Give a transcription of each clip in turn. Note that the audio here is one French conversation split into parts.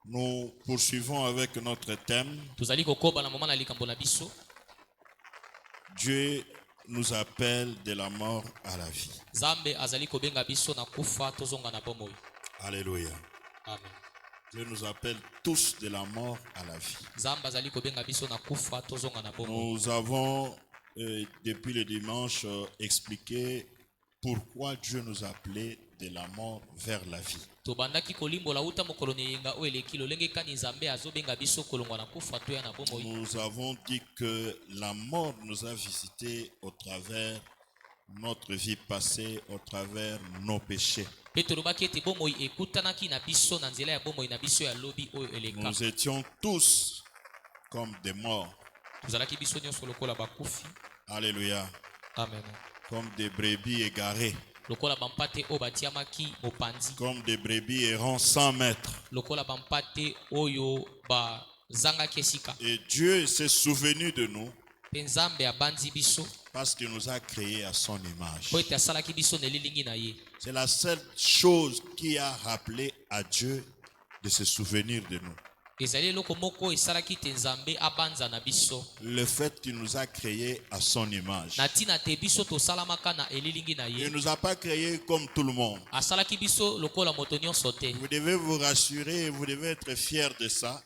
Nous poursuivons avec notre thème. Dieu nous appelle de la mort à la vie. Alléluia. Amen. Dieu nous appelle tous de la mort à la vie. Nous avons, depuis le dimanche, expliqué pourquoi Dieu nous appelait de la mort vers la vie. Nous avons dit que la mort nous a visités au travers notre vie passée, au travers nos péchés. Nous étions tous comme des morts. Alléluia. Amen. Comme des brebis égarées. Comme des brebis errant sans maître. Et Dieu s'est souvenu de nous parce qu'il nous a créés à son image. C'est la seule chose qui a rappelé à Dieu de se souvenir de nous. Le fait qu'il nous a créés à son image. Il ne nous a pas créés comme tout le monde. Vous devez vous rassurer et vous devez être fiers de ça.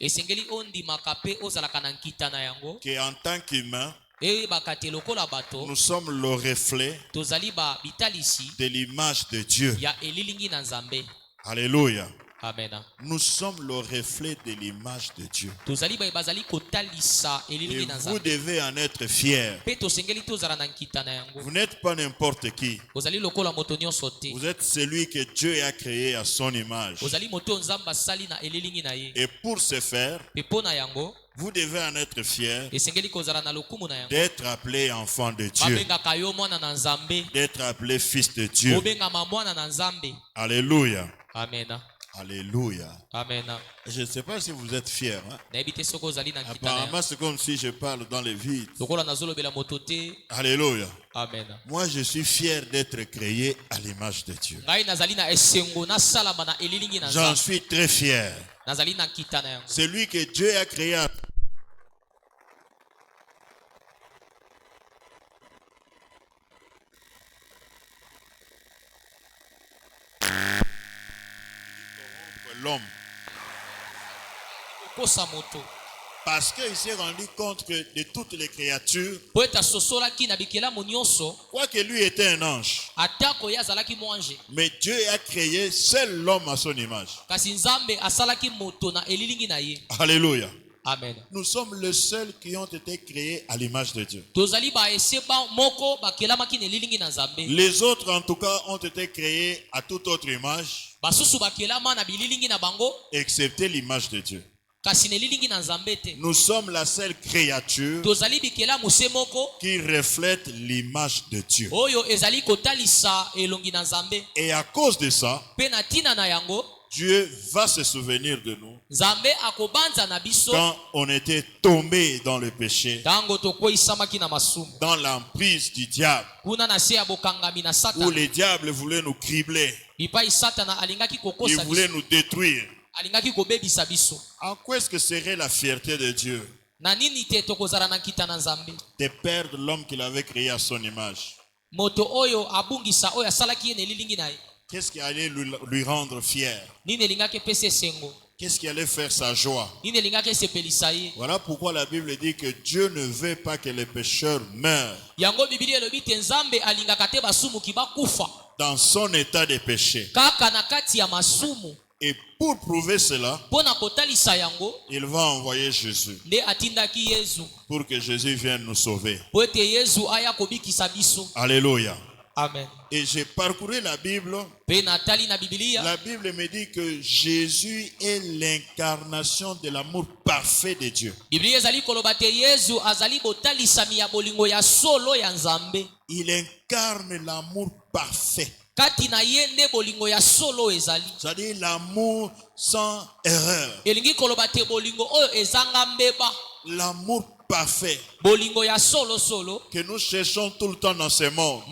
Qu'en tant qu'humain, nous sommes le reflet de l'image de Dieu. Alléluia. Amen. Nous sommes le reflet de l'image de Dieu. Et vous devez en être fiers. Vous n'êtes pas n'importe qui. Vous êtes celui que Dieu a créé à son image. Et pour ce faire, vous devez en être fiers d'être appelé enfant de Dieu, d'être appelé fils de Dieu. Alléluia. Amen. Alléluia. Amen. Je ne sais pas si vous êtes fiers. Apparemment, c'est comme si je parle dans le vide. Alléluia. Amen. Moi, je suis fier d'être créé à l'image de Dieu. J'en suis très fier. Celui que Dieu a créé à... l'homme. Parce qu'il s'est rendu compte que de toutes les créatures, quoique lui était un ange, mais Dieu a créé seul l'homme à son image. Alléluia. Amen. Nous sommes les seuls qui ont été créés à l'image de Dieu. Les autres, en tout cas, ont été créés à toute autre image, excepté l'image de Dieu. Nous sommes la seule créature qui reflète l'image de Dieu. Et à cause de ça, Dieu va se souvenir de nous quand on était tombé dans le péché, dans l'emprise du diable, où le diable voulait nous cribler, il voulait nous détruire. En quoi est-ce que serait la fierté de Dieu de perdre l'homme qu'il avait créé à son image? Qu'est-ce qui allait lui rendre fier? Qu'est-ce qui allait faire sa joie? Voilà pourquoi la Bible dit que Dieu ne veut pas que les pécheurs meurent dans son état de péché. Et pour prouver cela, il va envoyer Jésus pour que Jésus vienne nous sauver. Alléluia. Amen. Et j'ai parcouru la Bible. La Bible me dit que Jésus est l'incarnation de l'amour parfait de Dieu. Il incarne l'amour parfait. C'est-à-dire l'amour sans erreur. L'amour parfait que nous cherchons tout le temps dans ce monde.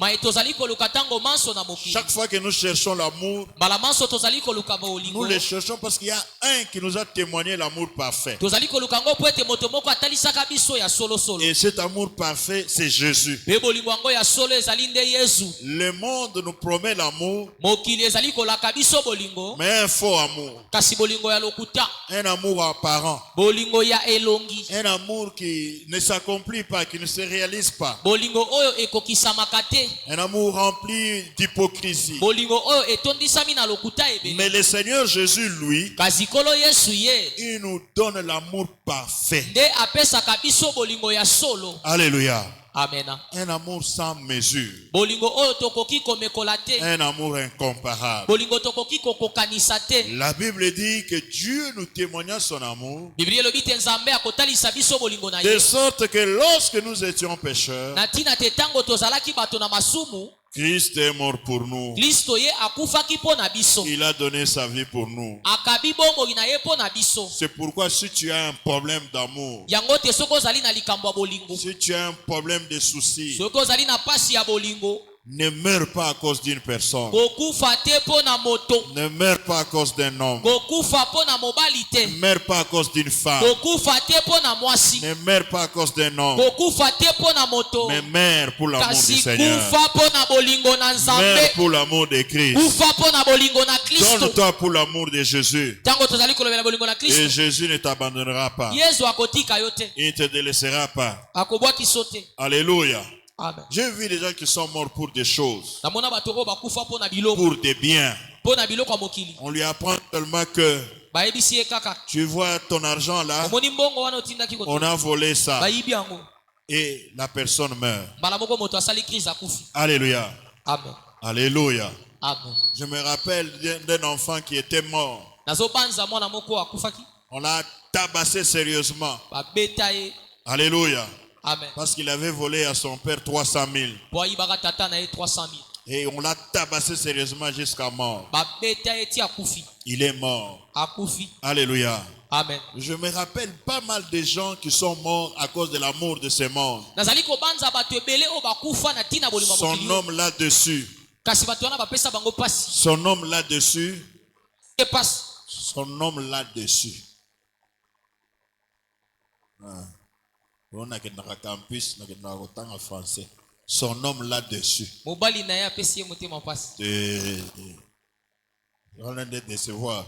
Chaque fois que nous cherchons l'amour, nous le cherchons parce qu'il y a un qui nous a témoigné l'amour parfait. Et cet amour parfait, c'est Jésus. Le monde nous promet l'amour, mais un faux amour. Un amour apparent. Un amour qui ne s'accomplit pas, qui ne se réalise pas. Un amour rempli d'hypocrisie. Mais le Seigneur Jésus, lui, il nous donne l'amour parfait. Alléluia. Amen. Un amour sans mesure. Un amour incomparable. La Bible dit que Dieu nous témoigna son amour, de sorte que lorsque nous étions pécheurs, Christ est mort pour nous. Il a donné sa vie pour nous. C'est pourquoi si tu as un problème d'amour, si tu as un problème de soucis, ne meurs pas à cause d'une personne. Ne meurs pas à cause d'un homme. Ne meurs pas à cause d'une femme. Ne meurs pas à cause d'un homme. Mais meurs pour l'amour du Seigneur. Meurs pour l'amour de Christ. Donne-toi pour l'amour de Jésus. Et Jésus ne t'abandonnera pas. Il ne te délaissera pas. Alléluia. Amen. J'ai vu des gens qui sont morts pour des choses, pour des biens. On lui apprend tellement que tu vois ton argent là, on a volé ça et la personne meurt. Alléluia. Amen. Alléluia. Amen. Je me rappelle d'un enfant qui était mort. On l'a tabassé sérieusement. Alléluia. Amen. Parce qu'il avait volé à son père 300 000. Et on l'a tabassé sérieusement jusqu'à mort. Il est mort. Alléluia. Amen. Je me rappelle pas mal de gens qui sont morts à cause de l'amour de ce monde. Son homme là-dessus. Son homme là-dessus. Son homme là-dessus. On a campus, en français. Son homme là-dessus. On a de décevoir.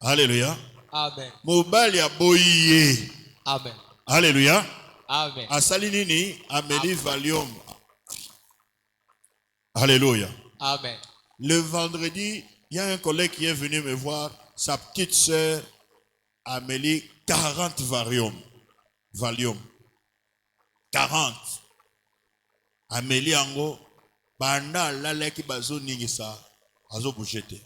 Alléluia. Amen. Mobali a boyé. Amen. Alléluia. Amen. A Salinini, Amélie Valium. Alléluia. Amen. Le vendredi, il y a un collègue qui est venu me voir, sa petite sœur Amélie, 40 Valium. 40. Amélie Ango, banda laleki bazo ningisa, azo bougete.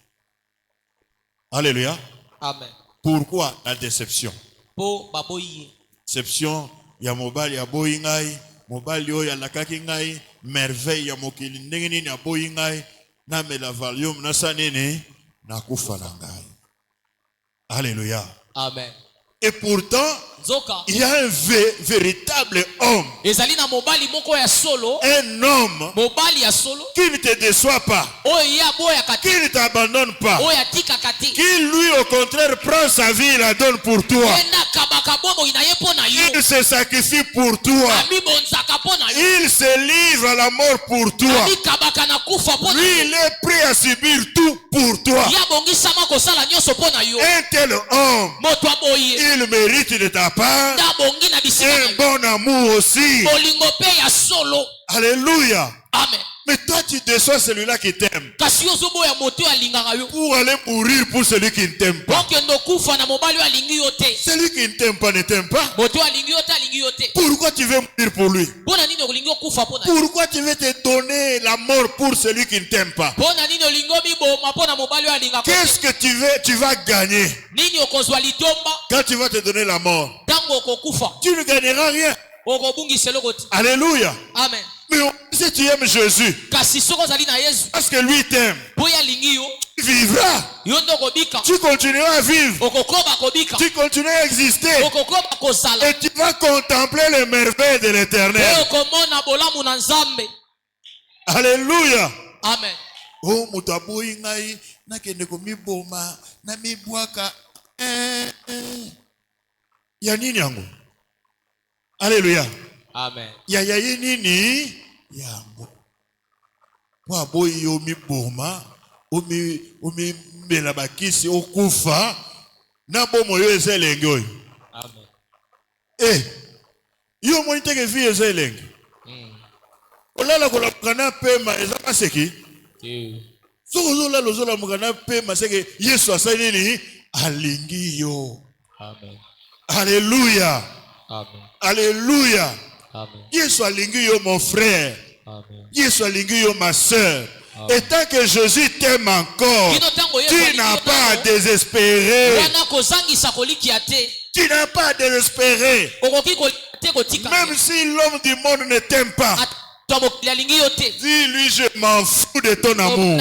Alléluia. Amen. Pourquoi la déception? Po baboyi. Déception, ya mobali ya boyi ngai, mobali yo ya lakaki ngai, merveille ya mokili ndenge nini ya boyi ngai, na mela valium na sanene na kufa na ngai. Alléluia. Amen. Et pourtant, il y a un véritable homme. Un homme qui ne te déçoit pas, qui ne t'abandonne pas, qui lui au contraire prend sa vie et la donne pour toi. Il se sacrifie pour toi. Il se livre à la mort pour toi. Lui, il est prêt à subir tout pour toi. Un tel homme, il mérite de ta part un bon amour aussi. Alléluia. Amen. Mais toi tu déçois celui-là qui t'aime pour aller mourir pour celui qui ne t'aime pas. Celui qui ne t'aime pas ne t'aime pas. Pourquoi tu veux mourir pour lui? Pourquoi tu veux te donner la mort pour celui qui ne t'aime pas? Qu'est-ce que tu vas gagner quand tu vas te donner la mort? Tu ne gagneras rien. Alléluia. Alléluia. Amen. Mais si tu aimes Jésus, parce que lui t'aime, tu vivras. Tu continueras à vivre. Tu continueras à exister. Et tu vas contempler les merveilles de l'Éternel. Alléluia. Amen. Oh, mutaboyi ngai nakende komiboma na mibwaka ya nini yango? Alléluia. Amen. Ya nini yango? Wa boyi yo miboma omi mbela bakisi okufa na bomo yo ezelenge oyo. Amen. Yo monite ke vie ezelenge. Olala kolapaka na pema eza maseki. Zola mugana pema seke Yesu asali nini alingi yo. Amen. Alléluia. Amen. Alléluia. Amen. Yesu alingi yo mon frère. Amen. Yesu alingi yo ma sœur. Et tant que Jésus t'aime encore, tu n'as pas à désespérer. Tu n'as pas à désespérer. Même si l'homme du monde ne t'aime pas, dis-lui, je m'en fous de ton amour.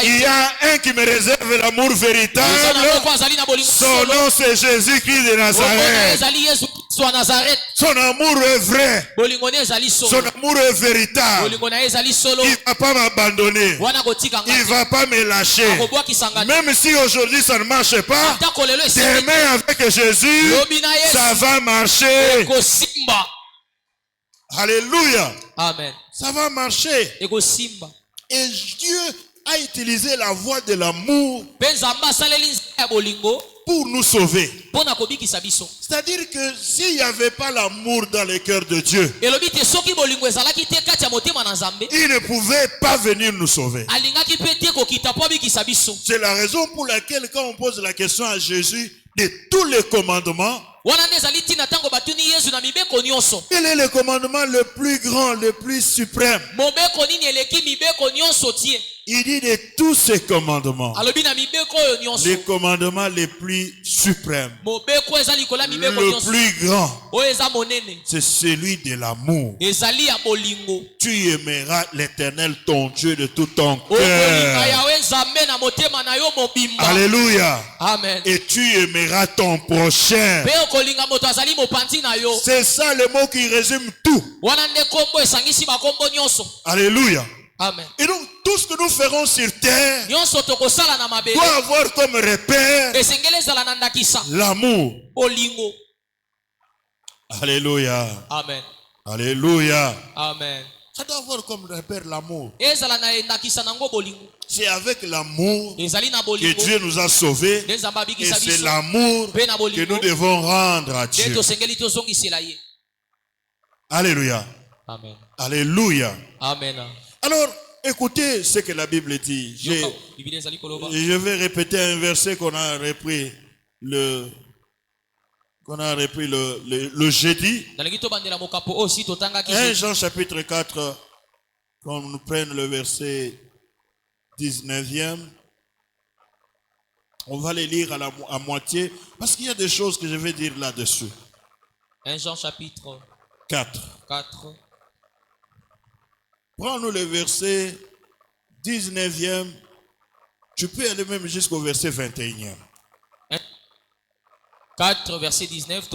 Il y a un qui me réserve l'amour véritable. Son nom c'est Jésus-Christ de Nazareth. Son amour est vrai. Son amour est véritable. Il ne va pas m'abandonner. Il ne va pas me lâcher. Même si aujourd'hui ça ne marche pas, demain avec Jésus, ça va marcher. Alléluia. Amen. Ça va marcher. Et Dieu a utilisé la voie de l'amour pour nous sauver. C'est-à-dire que s'il n'y avait pas l'amour dans le cœur de Dieu, il ne pouvait pas venir nous sauver. C'est la raison pour laquelle quand on pose la question à Jésus de tous les commandements, quel est le commandement le plus grand, le plus suprême? Il dit de tous ces commandements, les commandements les plus suprêmes, le plus grand, c'est celui de l'amour. Tu aimeras l'Éternel ton Dieu de tout ton cœur. Alléluia. Amen. Et tu aimeras ton prochain. C'est ça le mot qui résume tout. Alléluia. Amen. Et donc tout ce que nous ferons sur terre doit avoir comme repère l'amour. Alléluia. Amen. Alléluia. Amen. Ça doit avoir comme repère l'amour. C'est avec l'amour que Dieu nous a sauvés. Et c'est l'amour que nous devons rendre à Dieu. Alléluia. Amen. Alléluia. Amen. Alors, écoutez ce que la Bible dit. Je vais répéter un verset qu'on a repris le jeudi. 1 Jean chapitre 4, qu'on nous prenne le verset 19e. On va les lire à moitié parce qu'il y a des choses que je vais dire là-dessus. 1 Jean chapitre 4. 4. Prends-nous le verset 19e. Tu peux aller même jusqu'au verset 21e. 4, verset 19.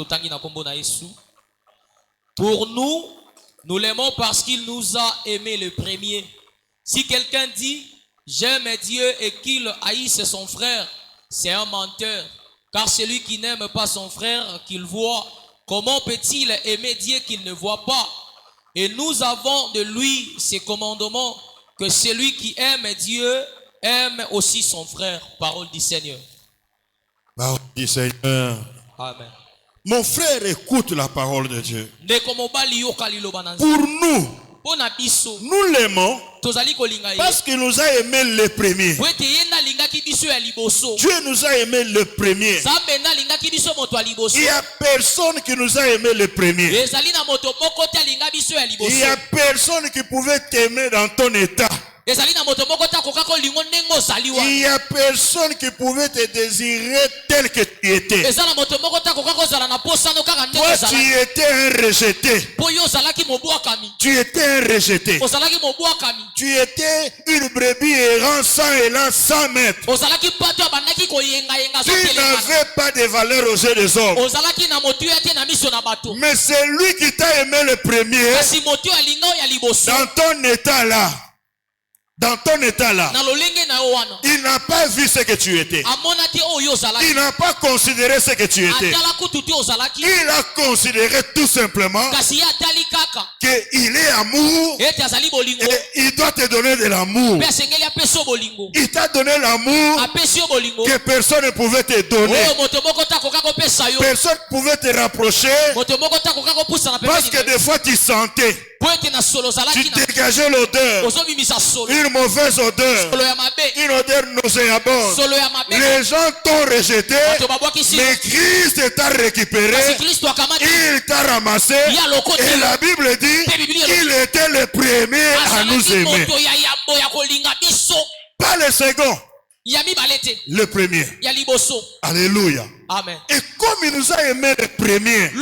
Pour nous, nous l'aimons parce qu'il nous a aimés le premier. Si quelqu'un dit « J'aime Dieu » et qu'il haïsse son frère, c'est un menteur. Car celui qui n'aime pas son frère qu'il voit, comment peut-il aimer Dieu qu'il ne voit pas? Et nous avons de lui ces commandements, que celui qui aime Dieu aime aussi son frère. Parole du Seigneur. Parole du Seigneur. Amen. Mon frère, écoute la parole de Dieu. Pour nous l'aimons parce qu'il nous a aimé le premier. Dieu nous a aimé le premier. Il n'y a personne qui nous a aimé le premier. Il n'y a personne qui pouvait t'aimer dans ton état. Il n'y a personne qui pouvait te désirer tel que tu étais. Toi, tu étais un rejeté. Tu étais un rejeté. Tu étais une brebis errant sans élan, sans maître. Tu n'avais pas de valeur aux yeux des hommes. Mais c'est lui qui t'a aimé le premier. Dans ton état là. Dans ton état là, il n'a pas vu ce que tu étais. Il n'a pas considéré ce que tu étais. Il a considéré tout simplement qu'il est amour et il doit te donner de l'amour. Il t'a donné l'amour que personne ne pouvait te donner. Personne ne pouvait te rapprocher parce que des fois tu sentais. Tu dégageais l'odeur, une mauvaise odeur, une odeur nauséabonde. Les gens t'ont rejeté, mais Christ t'a récupéré, il t'a ramassé, et la Bible dit qu'il était le premier à nous aimer. Pas le second. Le premier. Alléluia. Amen. Et comme il nous a aimé le premier,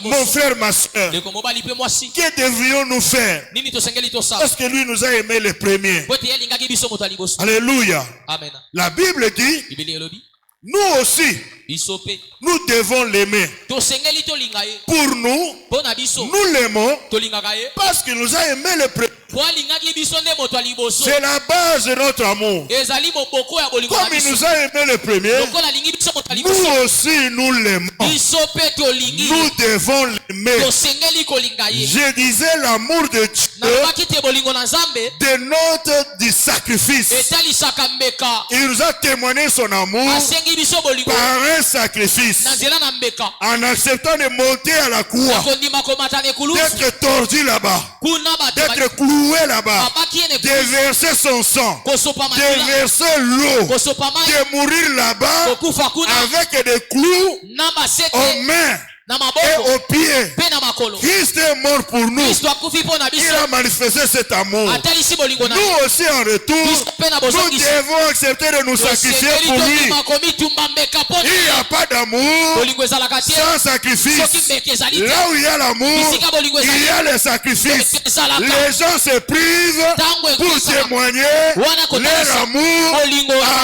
mon frère, ma soeur, que devrions-nous faire? Parce que lui nous a aimé le premier. Alléluia. Amen. La Bible dit, nous aussi, nous devons l'aimer. Pour nous, nous l'aimons parce qu'il nous a aimé le premier. C'est la base de notre amour. Comme il nous a aimé le premier, nous aussi nous l'aimons. Nous devons l'aimer. Je disais l'amour de Dieu dénote du sacrifice. Il nous a témoigné son amour par un sacrifice. En acceptant de monter à la croix, d'être tordu là-bas, d'être cloué là-bas, de verser son sang, de verser l'eau, de mourir là-bas avec des clous aux mains et aux pieds. Christ est mort pour nous. Il a manifesté cet amour. Nous aussi en retour, nous devons accepter de nous sacrifier pour lui. Il n'y a pas d'amour sans sacrifice. Là où il y a l'amour, il y a le sacrifice. Les gens se privent pour témoigner leur amour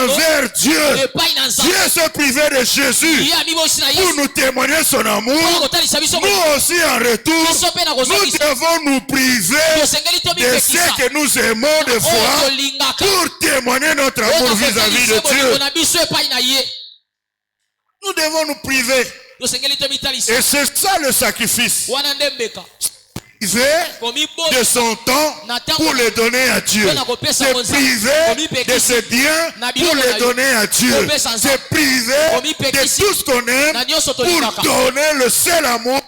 envers Dieu. Dieu se privait de Jésus pour nous témoigner son amour. Nous aussi en retour, nous devons nous priver de ce que nous aimons de foi pour témoigner notre amour vis-à-vis de Dieu. Nous devons nous priver. Et c'est ça le sacrifice. De son temps pour le donner à Dieu. Se priver de ses biens pour le donner à Dieu. Se priver de tout ce qu'on aime pour donner le seul amour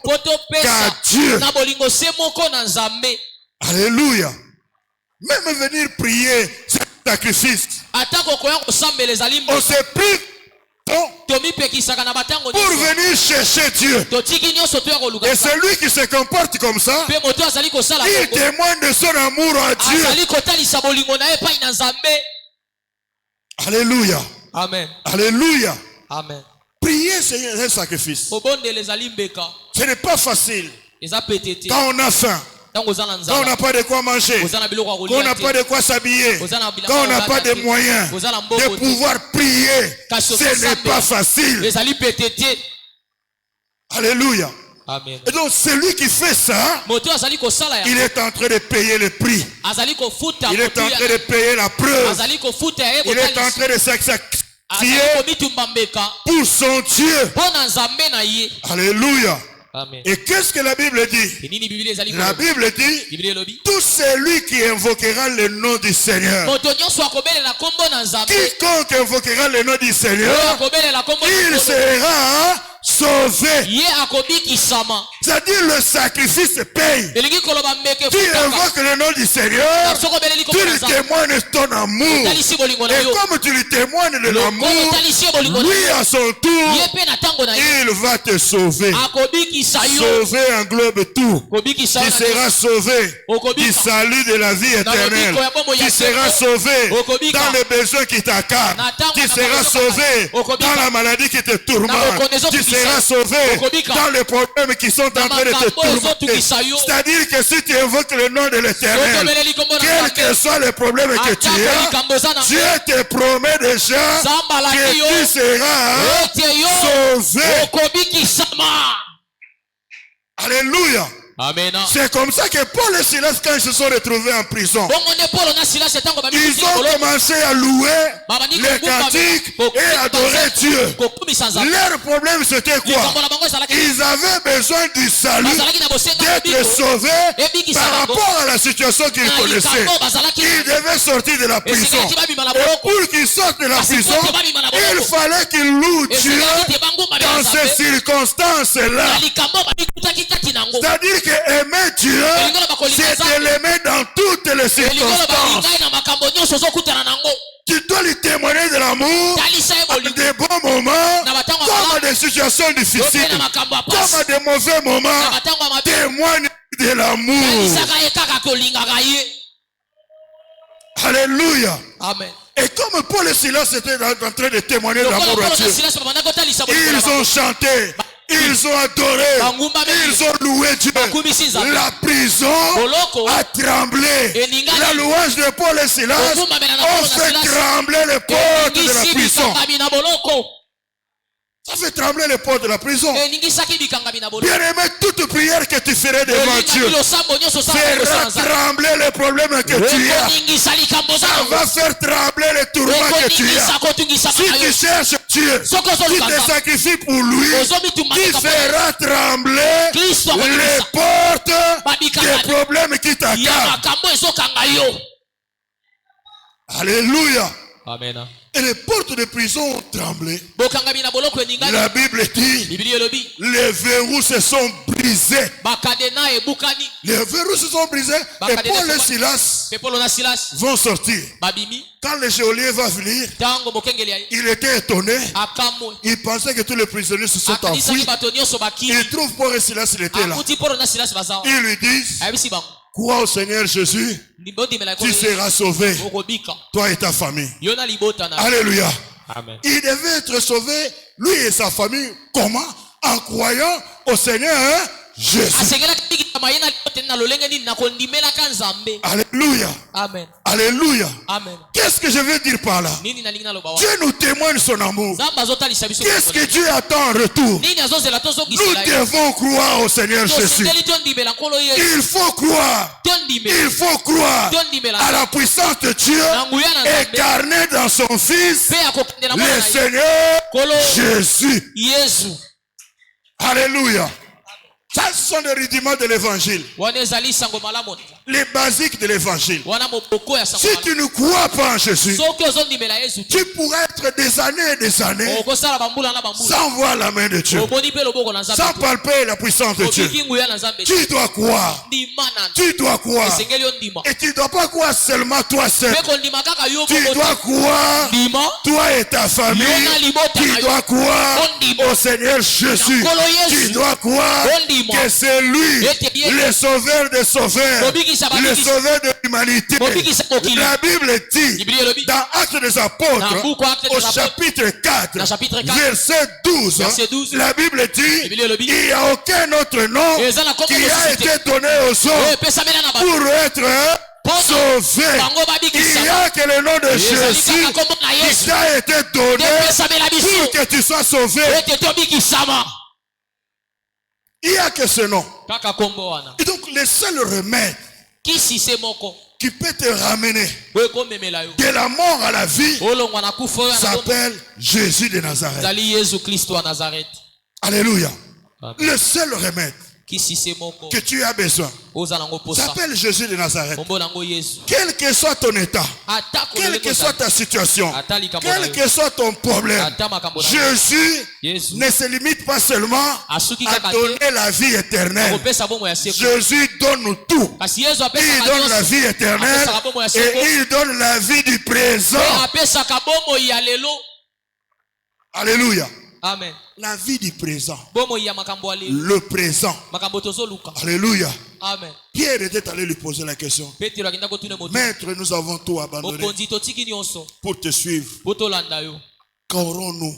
qu'à Dieu. Alléluia. Même venir prier, c'est un sacrifice. On se prive pour venir chercher Dieu. Et celui qui se comporte comme ça, il témoigne de son amour à Dieu. Alléluia. Amen. Alléluia. Amen. Prier, c'est un sacrifice. Ce n'est pas facile. Quand on a faim, quand on n'a pas de quoi manger, quand on n'a pas de quoi s'habiller, quand on n'a pas de moyens de pouvoir prier, ce n'est pas facile. Alléluia. Amen. Et donc celui qui fait ça, il est en train de payer le prix. Il est en train de payer la preuve. Il est en train de sacrifier pour son Dieu. Alléluia. Amen. Et qu'est-ce que la Bible dit? La Bible dit, tout celui qui invoquera le nom du Seigneur, quiconque invoquera le nom du Seigneur, il sera sauvé. C'est-à-dire le sacrifice paye. Tu invoques le nom du Seigneur, tu lui témoignes ton amour. Et comme tu lui témoignes de l'amour, lui à son tour, il va te sauver. Sauver englobe tout. Tu seras sauvé du salut de la vie éternelle. Tu seras sauvé dans les besoins qui t'accablent. Tu seras sauvé dans la maladie qui te tourmente. Tu seras sauvé dans les problèmes qui sont en train de te tourmenter. C'est-à-dire que si tu invoques le nom de l'Éternel, quels que soient les problèmes que tu as, Dieu te promet déjà que tu seras sauvé. Alléluia. Amen. C'est comme ça que Paul et Silas, quand ils se sont retrouvés en prison, ils ont commencé à louer les cantiques et adorer Dieu. Leur problème c'était quoi? Ils avaient besoin du salut, d'être sauvés par rapport à la situation qu'ils connaissaient. Ils devaient sortir de la prison. Et pour qu'ils sortent de la prison, il fallait qu'ils louent Dieu dans ces circonstances-là. C'est-à-dire que aimer Dieu, c'est de l'aimer dans toutes les circonstances. Tu dois lui témoigner de l'amour à des bons moments, comme à des situations difficiles, comme à des mauvais moments. Témoigne de l'amour. Alléluia. Amen. Et comme Paul et Silas étaient en train de témoigner de l'amour à Dieu, ils ont chanté. Ils ont adoré, ils ont loué Dieu. La prison a tremblé. La louange de Paul et Silas ont fait trembler les portes de la prison. Ça fait trembler les portes de la prison. Bien aimé, toute prière que tu ferais devant Dieu fera trembler les problèmes que tu as. Ça va faire trembler les tourments que tu as. Si tu cherches Dieu, si tu te sacrifies pour lui, tu feras trembler les portes des problèmes qui t'accablent. Alléluia. Amen. Et les portes de prison ont tremblé. La Bible dit, les verrous se sont brisés. Les verrous se sont brisés. Et Paul et Silas vont sortir. Quand le geôlier va venir, il était étonné. Il pensait que tous les prisonniers se sont enfuis. Il trouve Paul et Silas, il était là. Ils lui disent, crois au Seigneur Jésus, tu seras sauvé, toi et ta famille. Alléluia. Amen. Il devait être sauvé, lui et sa famille. Comment? En croyant au Seigneur Jésus. Alléluia. Amen. Alléluia. Amen. Qu'est-ce que je veux dire par là? Dieu nous témoigne son amour. Qu'est-ce que Dieu attend en retour? Nous devons croire au Seigneur Jésus. Il faut croire. Il faut croire à la puissance de Dieu incarnée dans son Fils, le Seigneur Jésus. Alléluia. Ça, ce sont les rudiments de l'évangile. Les basiques de l'évangile. Si tu ne crois pas en Jésus, tu pourrais être des années et des années sans voir la main de Dieu, sans palper la puissance de Dieu. Tu dois croire. Tu dois croire. Et tu ne dois pas croire seulement toi seul. Tu dois croire, toi et ta famille. Tu dois croire au Seigneur Jésus. Tu dois croire que c'est lui, le sauveur des sauveurs, le sauveur de l'humanité. La Bible dit, dans Actes des Apôtres, au chapitre 4, verset 12, la Bible dit, il n'y a aucun autre nom qui a été donné aux hommes pour être sauvé. Il n'y a que le nom de Jésus qui t'a été donné pour que tu sois sauvé. Il n'y a que ce nom. Et donc le seul remède qui peut te ramener de la mort à la vie s'appelle Jésus de Nazareth. Alléluia. Le seul remède que tu as besoin s'appelle Jésus de Nazareth. Quel que soit ton état, quelle que soit ta situation, quel que soit ton problème, Jésus ne se limite pas seulement à donner la vie éternelle. Jésus donne tout. Il donne la vie éternelle et il donne la vie du présent. Alléluia. Amen. La vie du présent. Le présent. Alléluia. Amen. Pierre était allé lui poser la question. Maître, nous avons tout abandonné pour te suivre. Qu'aurons-nous?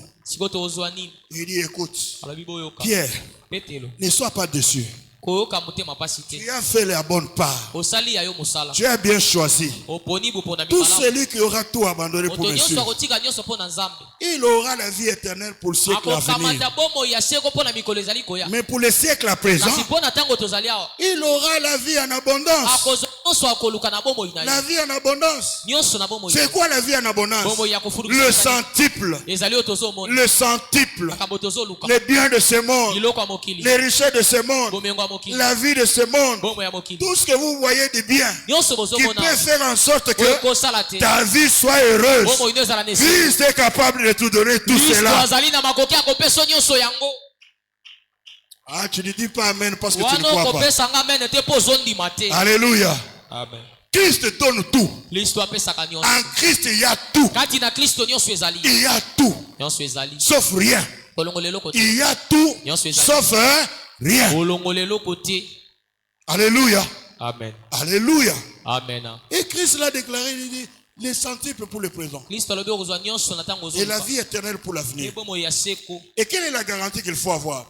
Il dit, écoute, Pierre, ne sois pas déçu. Tu as fait la bonne part. Tu as bien choisi. Tout celui qui aura tout abandonné pour me suivre, il aura la vie éternelle pour le siècle à venir. Mais pour le siècle à présent, il aura la vie en abondance. La vie en abondance. C'est quoi la vie en abondance? Le centuple. Le centuple. Les biens de ce monde. Les richesses de ce monde. La vie de ce monde. Tout ce que vous voyez de bien qui peut faire en sorte que ta vie soit heureuse. Christ est capable de te donner tout cela. Ah, tu ne dis pas amen parce que tu ne crois pas. Alléluia. Amen. Christ donne tout. En Christ, il y a tout. Il y a tout. Sauf rien. Il y a tout. Sauf rien. Alléluia. Amen. Alléluia. Amen. Et Christ l'a déclaré, il dit, les centuples pour le présent. Et la vie éternelle pour l'avenir. Et quelle est la garantie qu'il faut avoir?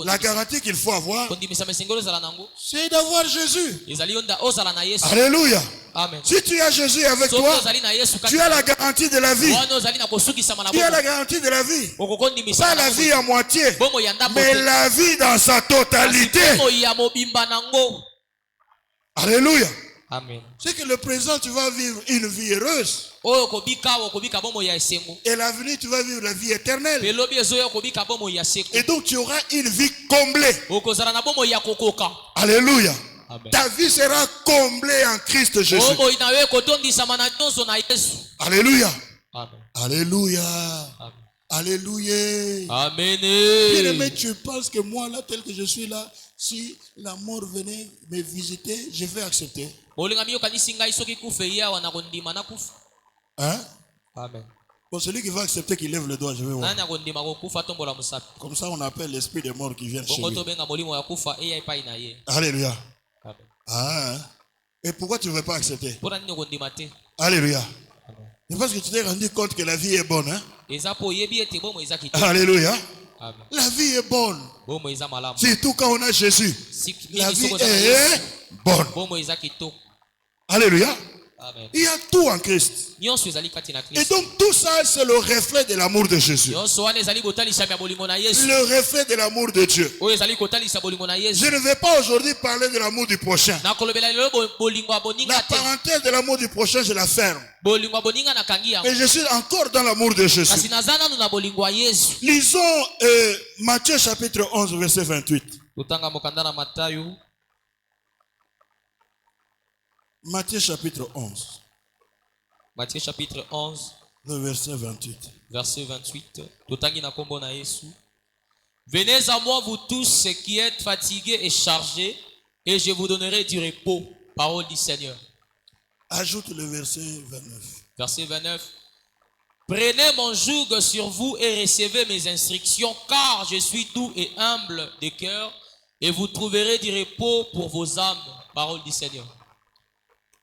La garantie qu'il faut avoir, c'est d'avoir Jésus. Alléluia. Amen. Si tu as Jésus avec toi, tu as la garantie de la vie. Tu as la garantie de la vie. Pas la vie à moitié, mais la vie dans sa totalité. Alléluia. Amen. C'est que le présent, tu vas vivre une vie heureuse. Et l'avenir, tu vas vivre la vie éternelle. Et donc, tu auras une vie comblée. Alléluia. Amen. Ta vie sera comblée en Christ Jésus. Alléluia. Amen. Alléluia. Amen. Alléluia. Amen. Bien-aimé, tu penses que moi, là, tel que je suis là, si la mort venait me visiter, je vais accepter. Hein? Amen. Bon, celui qui va accepter qu'il lève le doigt, je vais voir. Comme ça, on appelle l'esprit des morts qui vient chez lui. Alléluia. Amen. Ah, et pourquoi tu ne veux pas accepter? Alléluia. C'est parce que tu t'es rendu compte que la vie est bonne. Hein? Alléluia. Amen. La vie est bonne. Surtout quand on a Jésus. La vie est bonne. Alléluia. Amen. Il y a tout en Christ. Et donc tout ça, c'est le reflet de l'amour de Jésus. Le reflet de l'amour de Dieu. Je ne vais pas aujourd'hui parler de l'amour du prochain. La parenthèse de l'amour du prochain, je la ferme. Mais je suis encore dans l'amour de Jésus. Lisons Matthieu chapitre 11, verset 28. Matthieu chapitre 11. Matthieu chapitre 11. Le verset 28. Verset 28. Venez à moi, vous tous ceux qui êtes fatigués et chargés, et je vous donnerai du repos. Parole du Seigneur. Ajoute le verset 29. Verset 29. Prenez mon joug sur vous et recevez mes instructions, car je suis doux et humble de cœur, et vous trouverez du repos pour vos âmes. Parole du Seigneur.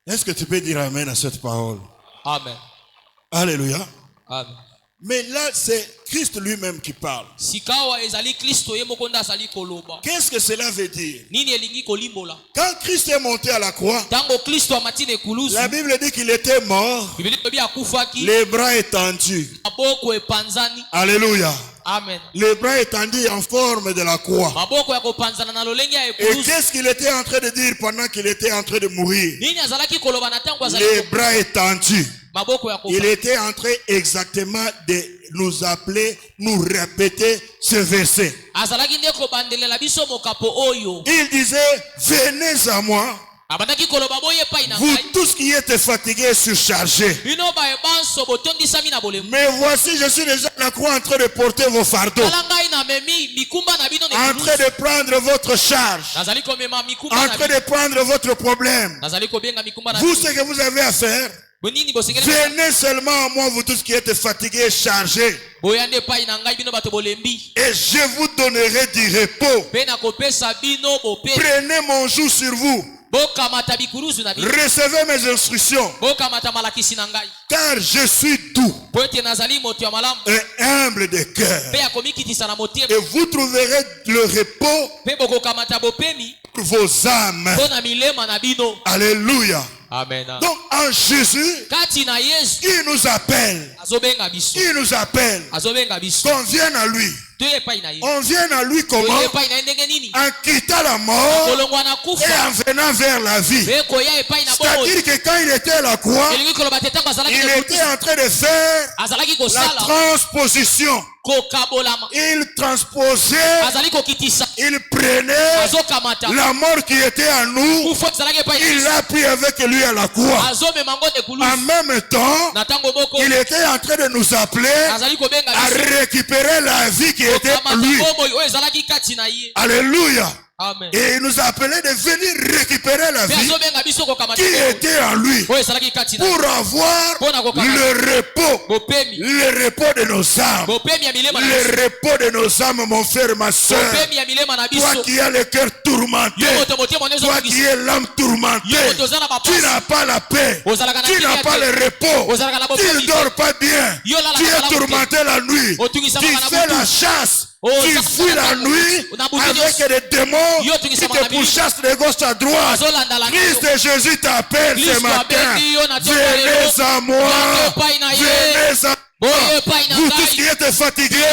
Est-ce que tu peux dire amen à cette parole? Amen. Alléluia. Amen. Mais là, c'est Christ lui-même qui parle. Qu'est-ce que cela veut dire? Quand Christ est monté à la croix, la Bible dit qu'il était mort, les bras étendus. Alléluia. Amen. Les bras étendus en forme de la croix. Et qu'est-ce qu'il était en train de dire pendant qu'il était en train de mourir? Les bras étendus. Il était en train exactement de nous appeler, nous répéter ce verset. Il disait, venez à moi, vous tous qui êtes fatigués et surchargés. Mais voici, je suis déjà à la croix en train de porter vos fardeaux, en train de prendre votre charge, en train de prendre votre problème. Vous, ce que vous avez à faire, venez seulement à moi, vous tous qui êtes fatigués et chargés, et je vous donnerai du repos. Prenez mon joug sur vous. Recevez mes instructions, car je suis doux et humble de cœur, et vous trouverez le repos pour vos âmes. Alléluia. Amen. Donc en Jésus, il nous appelle qu'on vienne à lui. On vient à lui comment? En quittant la mort et en venant vers la vie. C'est-à-dire que quand il était à la croix, il était en train de faire la transposition. Il transposait, il prenait la mort qui était en nous, il l'a pris avec lui à la croix. En même temps, il était en train de nous appeler à récupérer la vie qui était en lui. Alléluia. Amen. Et il nous appelait de venir récupérer la vie qui était en lui pour avoir le repos de nos âmes. Le repos de nos âmes, mon frère, ma soeur. Toi qui as le cœur tourmenté, toi qui as l'âme tourmentée, tu n'as pas la paix, tu n'as pas le repos, tu ne dors pas bien, tu es tourmenté la nuit, tu fais la chasse. Tu fuis la nuit avec des démons qui te pourchassent de gauche à droite. Christ Jésus t'appelle ce matin. Venez à moi. Venez à moi. Vous tous qui êtes fatigués,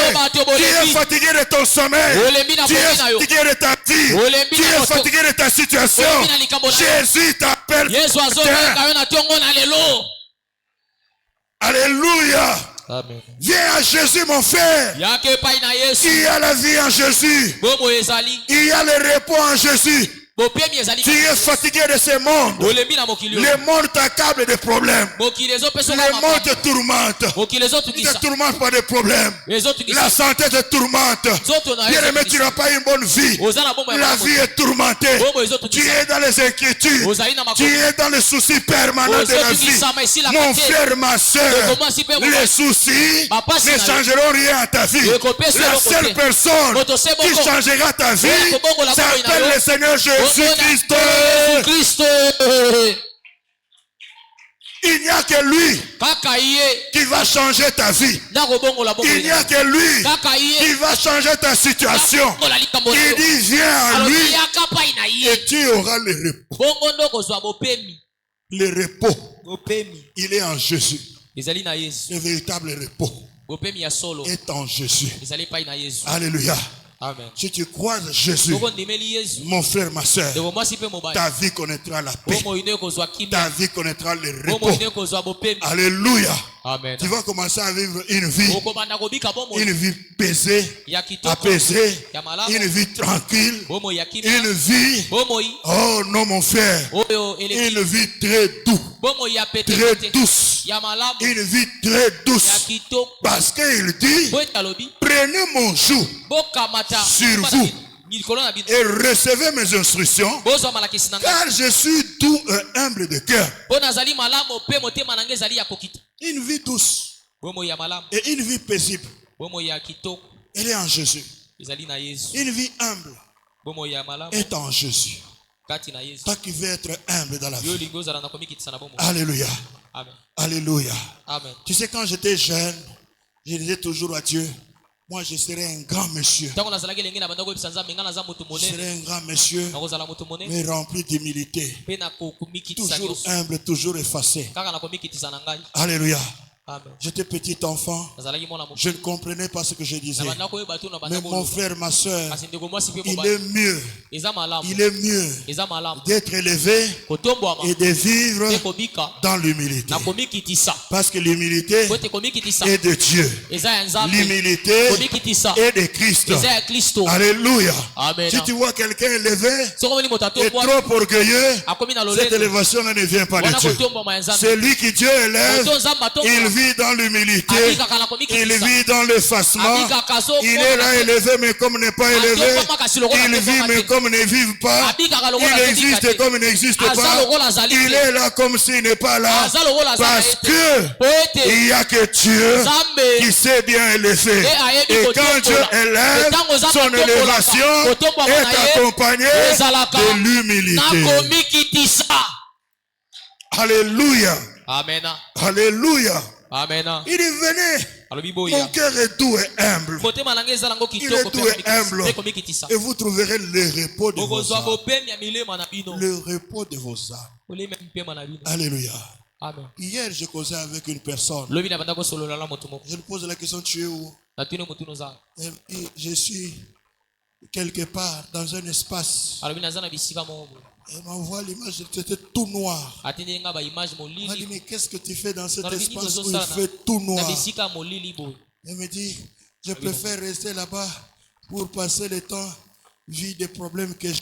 qui êtes fatigués de ton sommeil, qui êtes fatigués de ta vie, qui êtes fatigués de ta situation, Jésus t'appelle ce matin. Alléluia. Amen. Viens à Jésus, mon frère. Il y a la vie en Jésus. Il y a le repos en Jésus. Tu es fatigué de ce monde. Le monde t'accable de problèmes. Le monde te tourmente. Il ne te tourmente pas de problèmes. La santé te tourmente. Bien aimé, tu n'as pas une bonne vie. La vie est tourmentée. Tu es dans les inquiétudes. Tu es dans les soucis permanents de la vie. Mon frère, ma soeur, les soucis ne changeront rien à ta vie. La seule personne qui changera ta vie s'appelle le Seigneur Jésus. Jésus-Christ. Il n'y a que lui qui va changer ta vie. Il n'y a que lui qui va changer ta situation. Il dit viens à lui et tu auras le repos. Le repos, il est en Jésus. Le véritable repos est en Jésus. Alléluia. Amen. Si tu croises Jésus, mon frère, ma soeur, ta vie connaîtra la paix. Ta vie connaîtra le repos. Alléluia. Amen. Tu vas commencer à vivre une vie apaisée, une vie tranquille, une vie, oh non mon frère, une vie très douce, une vie très douce, parce qu'il dit, prenez mon joug sur vous et recevez mes instructions, car je suis doux et humble de cœur. Une vie douce et une vie paisible, elle est en Jésus. Une vie humble est en Jésus. Toi qui veux être humble dans la vie. Alléluia. Amen. Alléluia. Amen. Tu sais, quand j'étais jeune, je disais toujours à Dieu, moi je serai un grand monsieur. Je serai un grand monsieur, mais rempli d'humilité. Toujours humble, toujours effacé. Alléluia. J'étais petit enfant. Je ne comprenais pas ce que je disais. Mais mon frère, ma soeur, il est mieux. Il est mieux d'être élevé et de vivre dans l'humilité. Parce que l'humilité est de Dieu. L'humilité est de Christ. Alléluia. Si tu vois quelqu'un élevé et trop orgueilleux, cette élévation ne vient pas de Dieu. C'est lui qui Dieu élève. Il vit dans l'humilité. Il vit dans l'effacement. Il est là élevé mais comme n'est pas élevé. Il vit mais comme ne vit pas. Il existe comme il n'existe pas. Il est là comme s'il n'est pas là. Parce que il n'y a que Dieu qui sait bien élever. Et quand Dieu élève, son élévation est accompagnée de l'humilité. Alléluia. Amen. Alléluia. Amen. Il est venu. Mon cœur est doux et humble. Il est doux et humble. Et vous trouverez le repos de vos âmes. Le repos de vos âmes. Alléluia. Amen. Hier, je causais avec une personne. Je lui pose la question, tu es où? Et je suis quelque part dans un espace. Elle m'envoie l'image, c'était tout noir. Elle m'a dit, mais qu'est-ce que tu fais dans cet espace où il fait tout noir? Elle me dit, je préfère rester là-bas pour passer le temps, vu des problèmes que j'ai,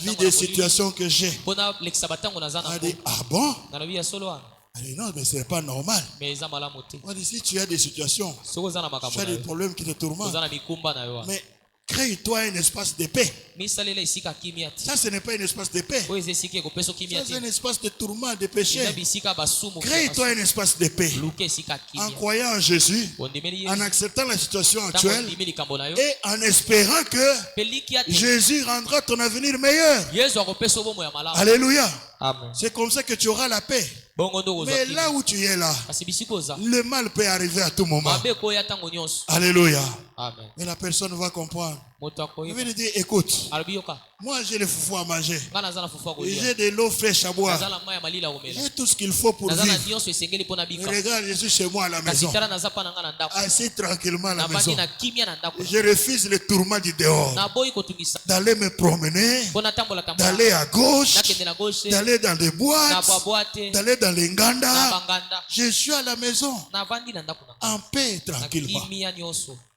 vu des situations que j'ai. Elle dit, ah bon? Elle dit, non, mais ce n'est pas normal. Elle dit, si tu as des situations, tu as des problèmes qui te tourmentent, mais crée-toi un espace de paix. Ça, ce n'est pas un espace de paix. Ça, c'est un espace de tourment, de péché. Crée-toi un espace de paix. En croyant en Jésus, en acceptant la situation actuelle et en espérant que Jésus rendra ton avenir meilleur. Alléluia. C'est comme ça que tu auras la paix. Mais là où tu es là, le mal peut arriver à tout moment. Alléluia. Amen. Mais la personne va comprendre. Il va lui dire, écoute, moi j'ai le foufou à manger. J'ai de l'eau fraîche à boire. J'ai tout ce qu'il faut pour vivre. Et regarde, je suis chez moi à la maison. Assis tranquillement à la maison. Je refuse le tourment du dehors. D'aller me promener, d'aller à gauche, d'aller dans des boîtes, d'aller dans les nganda. Je suis à la maison, en paix, tranquillement.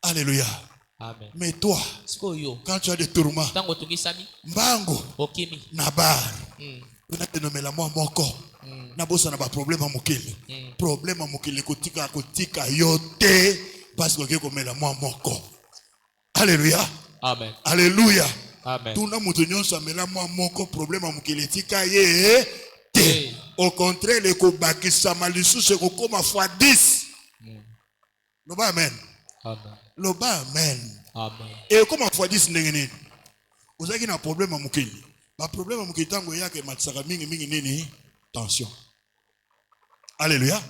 Alléluia. Amen. Mais toi, quand tu as des tourments, mbango, nabar, unatenomela mwa moko, nabosa na ba problème mokili. Problème mokili kotika yote parce que komela mwa moko. Alléluia. Amen. Alléluia. Amen. Tuna mutu nyonso amela mwa moko problème mokili tika ye te. Au contraire, le kobakisa malisusu kokoma fois 10. Loba amen. Amen. Loba amen. Amen. Et comment fois 10 ndengeni? Vous avez un problème à mukili. Ba problème à mukili tango yake matsaka mingi nini? Tension. Alléluia.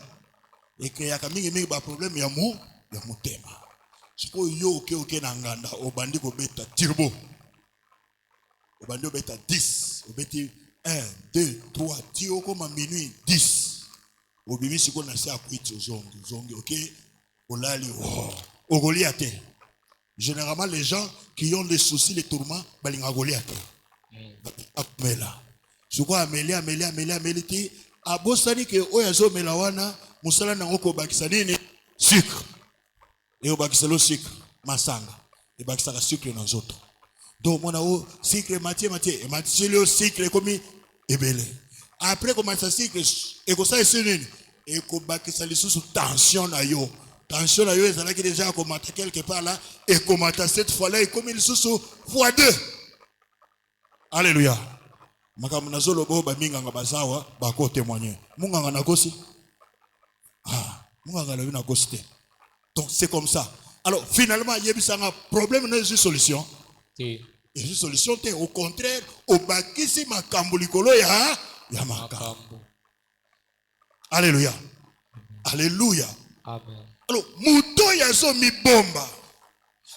Et que yaka mingi ba problème ya mutema. Siko yo oke na nganda obandi ko beta turbo. Obandi ko beta 10, obeti 1 2 3 tio comme minuit 10. Obimi siko na sa kwiti zongi OK? Olali Ogoliate. Généralement, les gens qui ont les soucis, les tourments, balinga Goliate. Mais là, je crois Amélie, abosani ke oyazo melawana, musala na oko bakisanini sucre. Et au bakisalo sucre, masanga. Et bakisaka sucre dans autres. Donc mon a sucre Mathieu, et Mathieu sucre comme ebele. Après comment ça sucre et comme ça est et ko bakisali sous tension na yo. Tension à eux, qui déjà commenté quelque part là, et commenté cette fois-là, et comme il sous fois 2. Alléluia. Makamunazolo bo ba minga ngabazawa ba ko témoigner. Munga na kosi. Ah, munga na na kosi. Donc c'est comme ça. Alors finalement, il y a un problème, il y a une solution. Il y a une solution, au contraire, au bakisi makambo likolo ya makambo. Alléluia. Alléluia. Amen. Alors, mouton yaso mi bomba.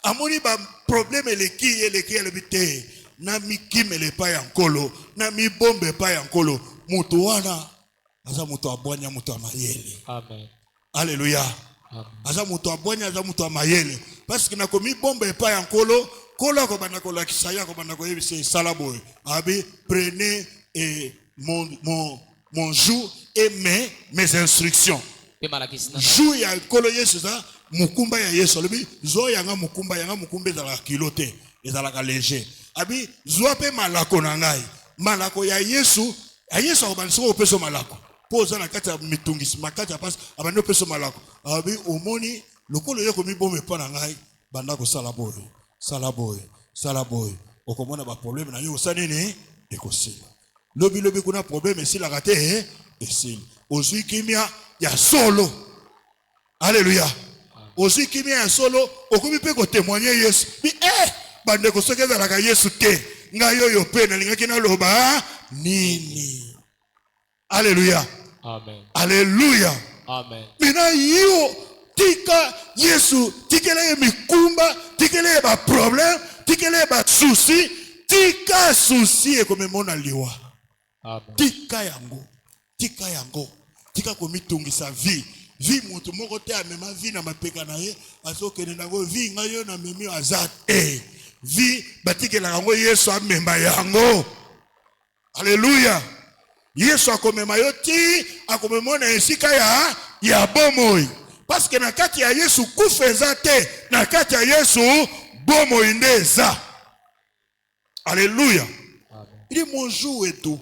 Amoni ba problème eleki le bité. Na mi kimele pa yankolo, na mi bombe pa yankolo. Mutu wana, aza mutu abwanya mutu amayele. Amen. Alléluia. Aza muto abwanya aza muto mayele. Parce que na komi bombe pa ya nkolo, kola ko bana ko lakisaya ko bana ko yebise salabo. Abi prenez mon joug et mes instructions. Joug ya kolo Yesu za mukumba ya Yesu lobi zo yanga mukumba za la kilote ezalaka léger. Abi zo pe malako na ngai. Malako ya Yesu ko bana so peso malako. Poza na kati ya mitungisi makati ya pasi abandi peso malako. Abi omoni lokolo yeko mi bombe pa na ngai banda ko sala boy okomona ba problème na yo sa nini ekosila. Lobi kuna problème esila kate esila. Ozui kimia ya solo. Alléluia. Ozui kimia ya solo okomi pe ko témoigner Yesu. Bi bande ko sokeza la ka Yesu te. Ngai yo pe na lingaki na loba nini. Alléluia. Amen. Alléluia. Amen. Mina yo tika Yesu tikele mikumba, tikele ba problème, tikele ba souci, tika souci e comme mona liwa. Amen. Tika yango. Tika komitungisa vie. Vie mutu moko te amema vie na mapeka na ye, azokene nango vie ngayo na memi azat. Vie batikela yango Yesu amemba yango. Alléluia. Yesu akomema yo ti akomemona esika ya bomoi. Parce que na kati ya Yesu kufeza te, na kati ya Yesu bomoi ndeza. Alléluia. Il est mon jour et tout.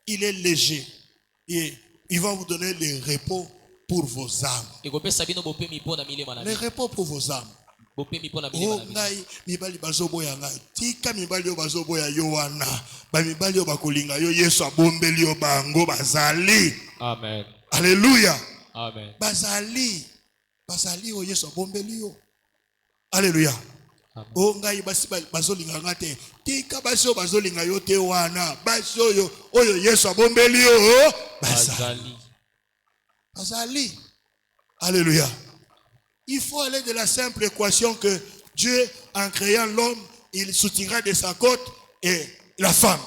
Il est léger. Et il va vous donner le repos pour vos âmes. Le repos pour vos âmes. Oh ngai mibali bazoboya ngai tika mibali yo bazoboya yo wana ba mibali yo bakolinga yo Yesu abombeli yo bango bazali. Amen. Alléluia. Amen. Bazali o Yesu abombeli yo. Alléluia. Oh ngai basi bazolinga ngate tika basi yo bazolinga yo te wana basi oyo Yesu abombeli yo bazali. Alléluia. Il faut aller de la simple équation que Dieu, en créant l'homme, il soutiendra de sa côte et la femme.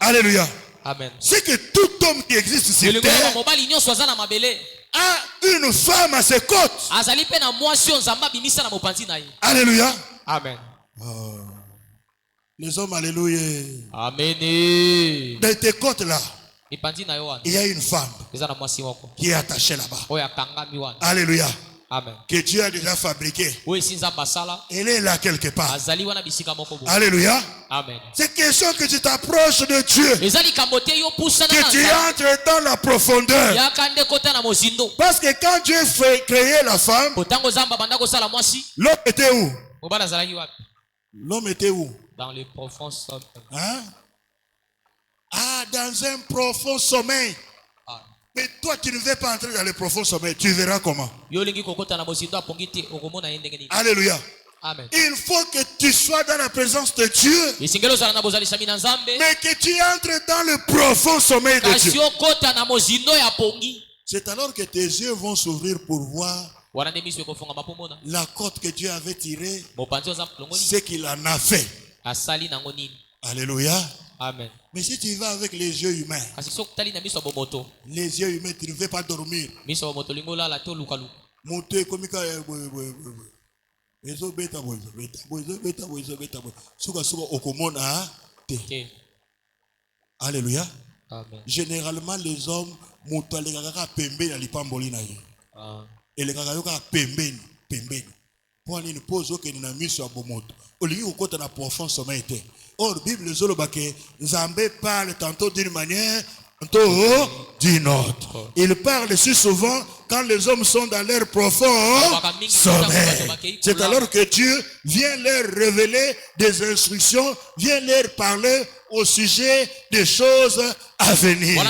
Alléluia. Amen. C'est que tout homme qui existe sur terre a une femme à ses côtes. Alléluia. Amen. Oh. Les hommes, alléluia. Amen. Dans tes côtes là, il y a une femme qui est attachée là-bas. Alléluia. Amen. Que Dieu a déjà fabriqué. Elle est là quelque part. Alléluia. Amen. C'est question que tu t'approches de Dieu. Que tu entres dans la profondeur. Parce que quand Dieu fait créer la femme, l'homme était où? L'homme était où? Dans le profond sommeil. Hein? Ah, dans un profond sommeil. Mais toi, tu ne veux pas entrer dans le profond sommeil. Tu verras comment. Alléluia. Amen. Il faut que tu sois dans la présence de Dieu. Mais que tu entres dans le profond sommeil de Dieu. C'est alors que tes yeux vont s'ouvrir pour voir la côte que Dieu avait tirée, ce qu'il en a fait. Alléluia. Amen. Mais si tu vas avec les yeux humains, les yeux humains, tu ne veux pas dormir. Alléluia. Amen. Généralement, les hommes, et les pour aller pose au Kenya mis sur Bomoto. Au lieu où na profond sommeil était. Or Bible zolobake Zambé parle tantôt d'une manière, tantôt d'une autre. Il parle si souvent quand les hommes sont dans leur profond sommeil. C'est alors que Dieu vient leur révéler des instructions, vient leur parler au sujet des choses à venir.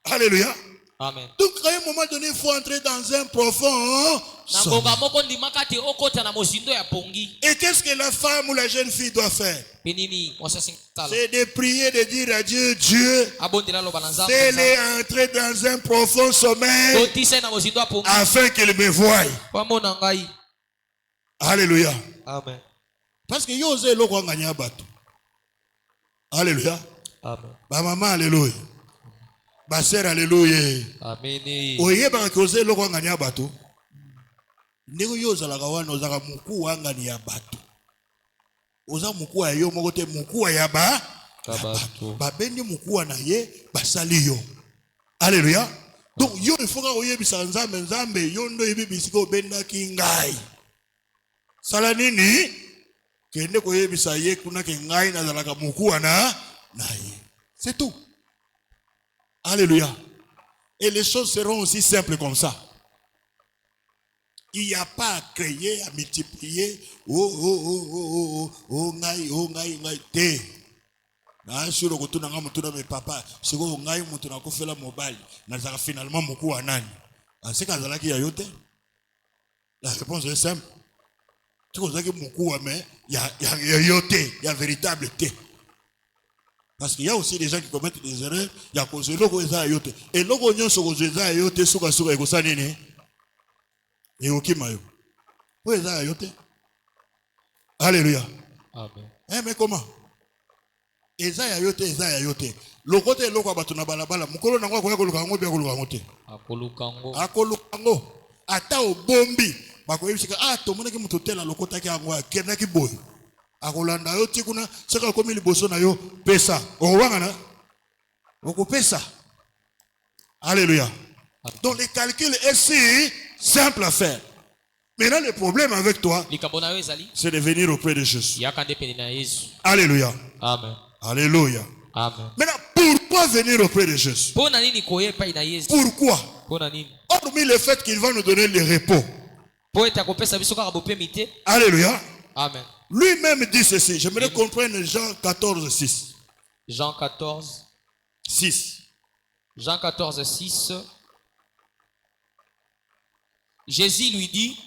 Alléluia. Amen. Donc à un moment donné, il faut entrer dans un profond sommeil. Et qu'est-ce que la femme ou la jeune fille doit faire? C'est de prier, de dire à Dieu, Dieu, fais-les entrer dans un profond sommeil afin qu'il me voie. Alléluia. Amen. Parce que yo osé le gagner bateau. Alléluia. Amen. Ba maman, alléluia. Ba sœur, alléluia. Amen. Oye ba koze loko ngani ya bato. Ndeko yo zalaka wana ozaka muku wanga ni ya bato. Oza muku ya yo moko te muku ya ba. Ba bendi muku na ye basali yo. Alléluia. Donc yo il faut que oye bisa nzambe nzambe yo ndo yebi bisiko benda ki ngai. Sala nini? Kende ko yebi sa ye kuna ke ngai na zalaka muku na ye. C'est tout. Alléluia. Et les choses seront aussi simples comme ça. Il n'y a pas à créer, à multiplier. Oh, ngai, te. Na sur le retour na mutuna me papa, c'est ko ngai mutuna ko fela mobile. Na zaka finalement muku wa nani. C'est quand zala ki ya yote. La réponse est simple. Tu ko zaki muku wa mais ya yote, ya véritable te. Parce qu'il y a aussi des gens qui commettent des erreurs, il y a cause loko eza yote. Et loko nyonso ko eza yote suka eko sanini. Et okimayo. Où eza yote? Alléluia. Amen. Mais comment? Eza ya yote. Loko te loko abatu na balabala, mukolo nango ko yakoluka ngo bia koluka ngote. Akolukango. Ata obombi. Bako yebisika tomona ki mutu tela loko taki yango akenda ki boy. Akolanda yo tikuna seka komi liboso na yo pesa. Owanga na? Oko pesa. Alléluia. Donc les calculs est si simple à faire. Maintenant le problème avec toi, c'est de venir auprès de Jésus. Alléluia. Amen. Alléluia. Amen. Maintenant, pourquoi venir auprès de Jésus? Pourquoi? Hormis le fait qu'il va nous donner le repos. Alléluia. Amen. Lui-même dit ceci. J'aimerais comprendre Jean 14, 6. Jean 14, 6. Jean 14, 6. Jésus lui dit,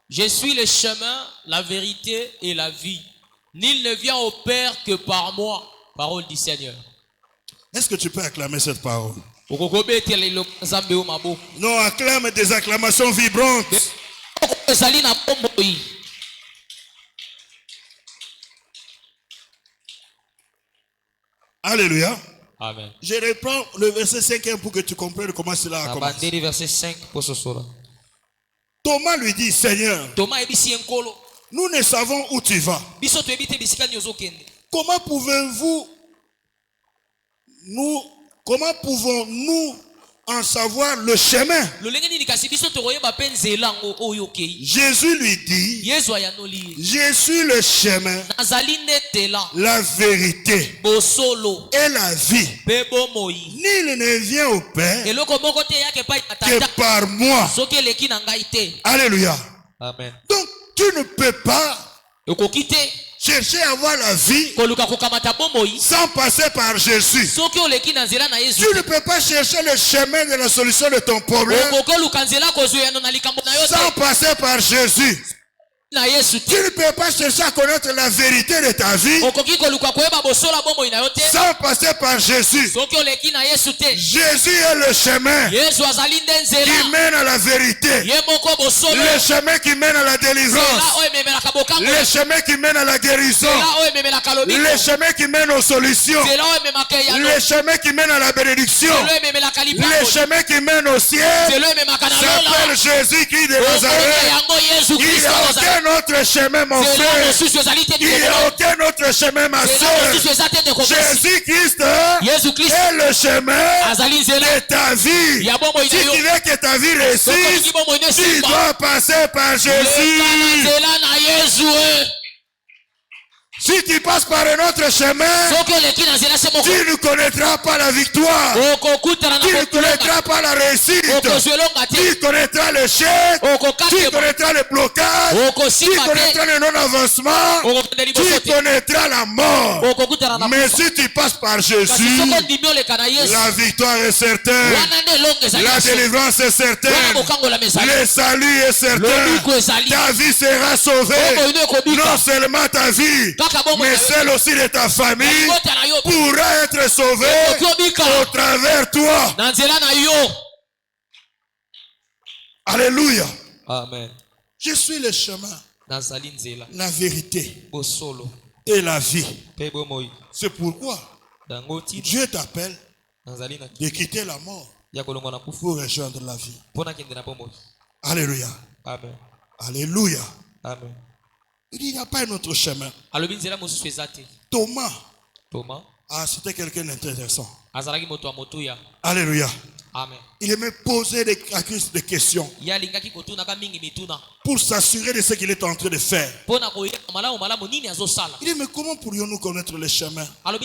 je suis le chemin, la vérité et la vie. Nul ne vient au Père que par moi. Parole du Seigneur. Est-ce que tu peux acclamer cette parole? Non, acclame des acclamations vibrantes. Alléluia. Amen. Je reprends le verset 5 pour que tu comprennes comment cela a commencé. Verset 5 pour ce soir. Thomas lui dit, Seigneur, nous ne savons où tu vas. Comment pouvons-nous en savoir le chemin? Jésus lui dit, je suis le chemin, la vérité et la vie. Nul ne vient au Père que par moi. Alléluia. Amen. Donc tu ne peux pas chercher à avoir la vie sans passer par Jésus. Tu ne peux pas chercher le chemin de la solution de ton problème sans passer par Jésus. Tu ne peux pas chercher à connaître la vérité de ta vie sans passer par Jésus. Jésus est le chemin qui mène à la vérité, le chemin qui mène à la délivrance, le chemin qui mène à la guérison, le chemin qui mène aux solutions, le chemin qui mène à la bénédiction, le chemin qui mène au ciel. S'appelle Jésus-Christ de Nazareth. Il n'y a aucun autre chemin, mon frère. Il n'y a aucun autre chemin, ma soeur. Jésus-Christ est le chemin de ta vie. Si tu veux que ta vie réussisse, tu dois passer par Jésus. Si tu passes par un autre chemin, tu ne connaîtras pas la victoire. Tu ne connaîtras pas la réussite. Tu connaîtras l'échec. Tu connaîtras le blocage. Tu connaîtras le non-avancement. Tu connaîtras la mort. Mais si tu passes par Jésus, la victoire est certaine. La délivrance est certaine. Le salut est certain. Ta vie sera sauvée. Non seulement ta vie, mais celle aussi de ta famille pourra être sauvée au travers toi. Alléluia. Amen. Je suis le chemin, la vérité et la vie. C'est pourquoi Dieu t'appelle de quitter la mort pour rejoindre la vie. Alléluia. Amen. Alléluia. Amen. Il n'y a pas un autre chemin. Thomas. C'était quelqu'un d'intéressant. Alléluia. Amen. Il aimait poser des questions pour s'assurer de ce qu'il est en train de faire. Il dit, mais comment pourrions-nous connaître le chemin? Il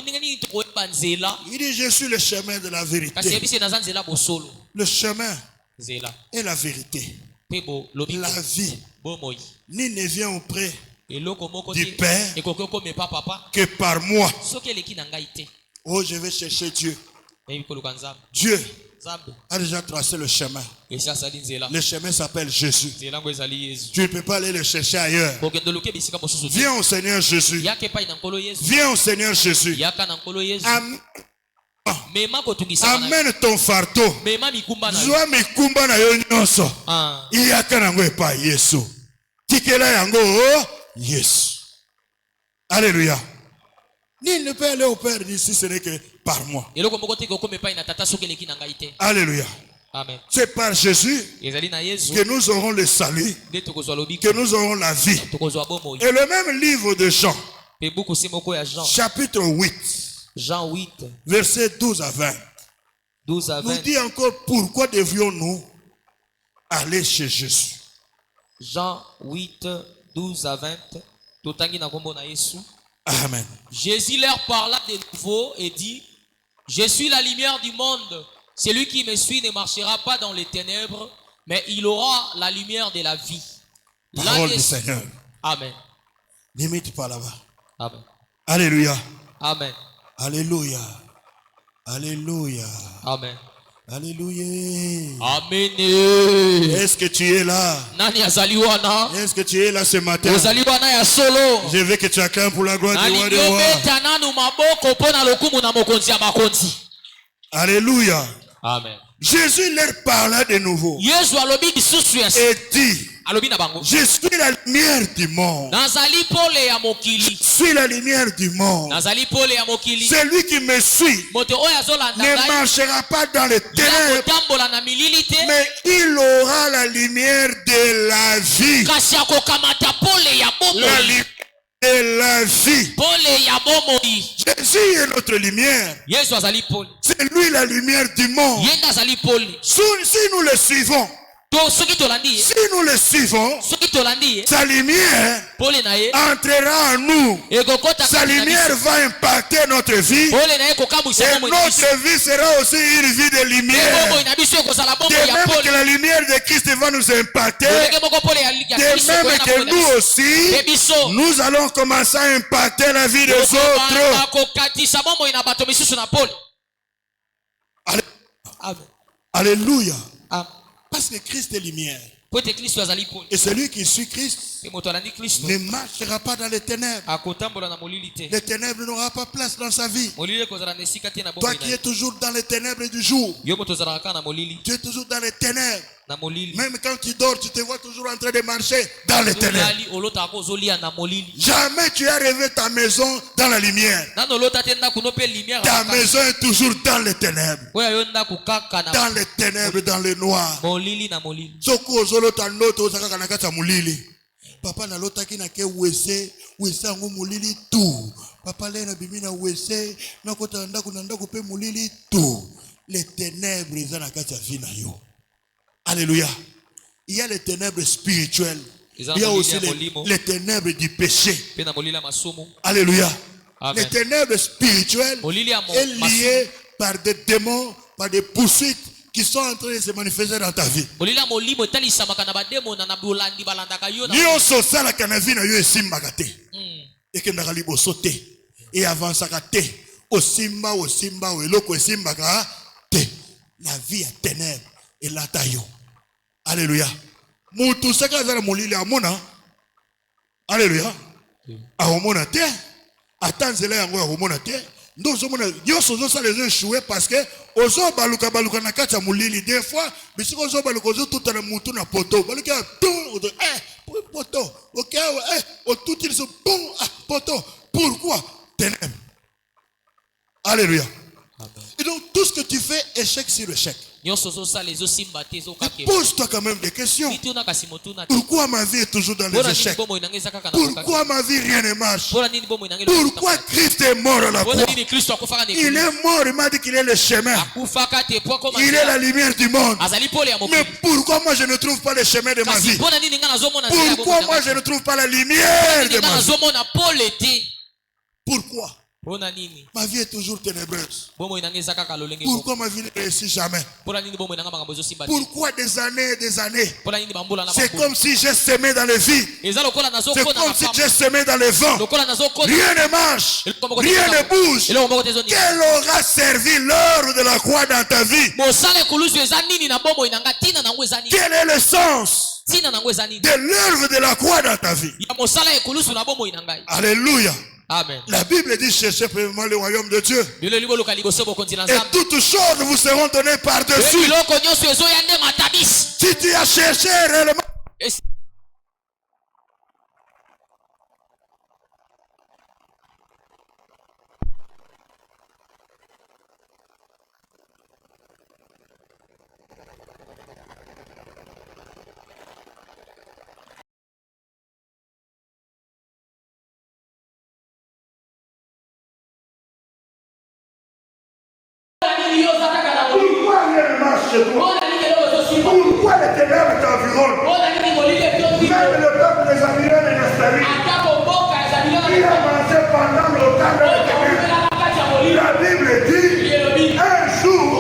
dit, je suis le chemin de la vérité. Le chemin est la vérité. La vie. Ni ne vient auprès du Père que par moi. Oh, je vais chercher Dieu. Dieu a déjà tracé le chemin. Le chemin s'appelle Jésus. Tu ne peux pas aller le chercher ailleurs. Viens au Seigneur Jésus. Viens au Seigneur Jésus. Amène ton fardeau. Zwa mikumba na yo nyonso. Iyaka nango epa Yesu. Tikela yango Yesu. Alléluia. Nul ne peut aller au Père d'ici, ce n'est que par moi. Alléluia. Amen. C'est par Jésus que nous aurons le salut, que nous aurons la vie. Et le même livre de Jean, chapitre 8, Jean 8, versets 12 à 20, 12 à 20, nous dit encore pourquoi devrions-nous aller chez Jésus. Jean 8, 12 à 20. Amen. Jésus leur parla de nouveau et dit, je suis la lumière du monde. Celui qui me suit ne marchera pas dans les ténèbres, mais il aura la lumière de la vie. Parole du Seigneur. Amen. Limite pas là-bas. Amen. Alléluia. Amen. Alléluia. Alléluia. Amen. Alléluia. Amen. Est-ce que tu es là? Est-ce que tu es là ce matin? Je veux que tu acclames pour la gloire du roi des rois. Alléluia. Amen. Jésus leur parla de nouveau et dit, je suis la lumière du monde. Je suis la lumière du monde. Celui qui me suit ne marchera pas dans les ténèbres, mais il aura la lumière de la vie. La lumière de la vie. Jésus est notre lumière. C'est lui la lumière du monde. Si nous le suivons, sa lumière entrera en nous. Sa lumière va impacter notre vie. Et notre vie sera aussi une vie de lumière. De même que la lumière de Christ va nous impacter, de même que nous aussi, nous allons commencer à impacter la vie des autres. Alléluia. Parce que Christ est lumière. Et celui qui suit Christ ne marchera pas dans les ténèbres. Les ténèbres n'auront pas place dans sa vie. Toi qui es toujours dans les ténèbres du jour, tu es toujours dans les ténèbres. Même quand tu dors, tu te vois toujours en train de marcher dans les ténèbres. Jamais tu as rêvé ta maison dans la lumière. Ta maison est toujours dans les ténèbres. Dans les ténèbres, dans le noir. Papa na lota ki na ke wese angu mulili tu. Papa le na bimi na wese na kota ndako pe mulili tu. Les ténèbres ezana kati ya vie na yo. Alléluia. Il y a les ténèbres spirituelles. Il y a aussi les ténèbres du péché. Alléluia. Amen. Les ténèbres spirituelles sont liées par des démons, par des poursuites qui sont en train de se manifester dans ta vie. Nyonso sala kana vie na yo esimbaka te. Ekendaka liboso te. Et avancaka te. Osimba eloko esimbaka te. La vie à ténèbres et la taille. Alléluia. Mutu saka zara molili amona. Alléluia. Amona te. Atanzela yango amona te. Ndozo mona yoso zo sala les échouer parce que ozo baluka na kati molili des fois bisiko ozo baluka ozo tout na mutu na poto. Baluka tout poto. OK tout ils sont bon poto. Pourquoi ténèbres? Alléluia. Et donc, tout ce que tu fais, échec sur échec. Pose-toi quand même des questions. Pourquoi ma vie est toujours dans les échecs? Pourquoi ma vie rien ne marche? Pourquoi Christ est mort à la croix? Il est mort, il m'a dit qu'il est le chemin. Il est la lumière du monde. Mais pourquoi moi je ne trouve pas le chemin de ma vie? Pourquoi moi je ne trouve pas la lumière de ma vie? Pourquoi? Ma vie est toujours ténébreuse. Pourquoi ma vie ne réussit jamais? Pourquoi des années et des années? C'est comme si j'ai semé dans le vide. C'est comme si j'ai semé dans le vent. Rien ne marche. Rien ne bouge. Quel aura servi l'heure de la croix dans ta vie? Quel est le sens de l'œuvre de la croix dans ta vie? Alléluia. Amen. La Bible dit cherchez premièrement le royaume de Dieu. Et toutes choses vous seront données par-dessus. Si tu as cherché réellement. Pourquoi rien ne marche chez toi? Pourquoi les ténèbres t'environnent? Même le peuple des Amirans est installé. Il a mangé pendant longtemps dans les ténèbres. La Bible dit, un jour,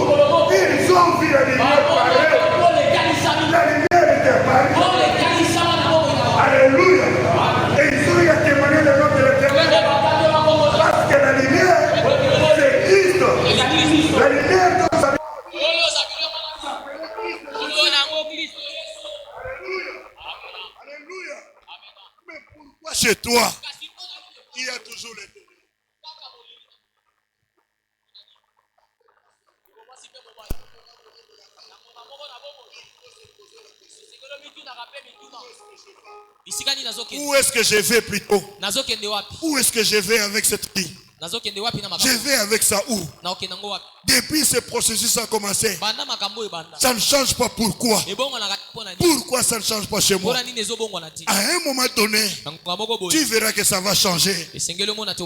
ils ont vu la lumière paraître. La lumière était parue. Alléluia. Et ils ont eu à témoigner le nom de l'Éternel. Parce que la lumière, c'est Christ. La lumière de sa vie. Alléluia. Mais pourquoi chez toi, il y a toujours les ténèbres? Où est-ce que je vais plutôt? Où est-ce que je vais avec cette vie? Je vais avec ça où? Depuis ce processus a commencé, ça ne change pas. Pourquoi? Pourquoi ça ne change pas chez moi? À un moment donné, tu verras que ça va changer.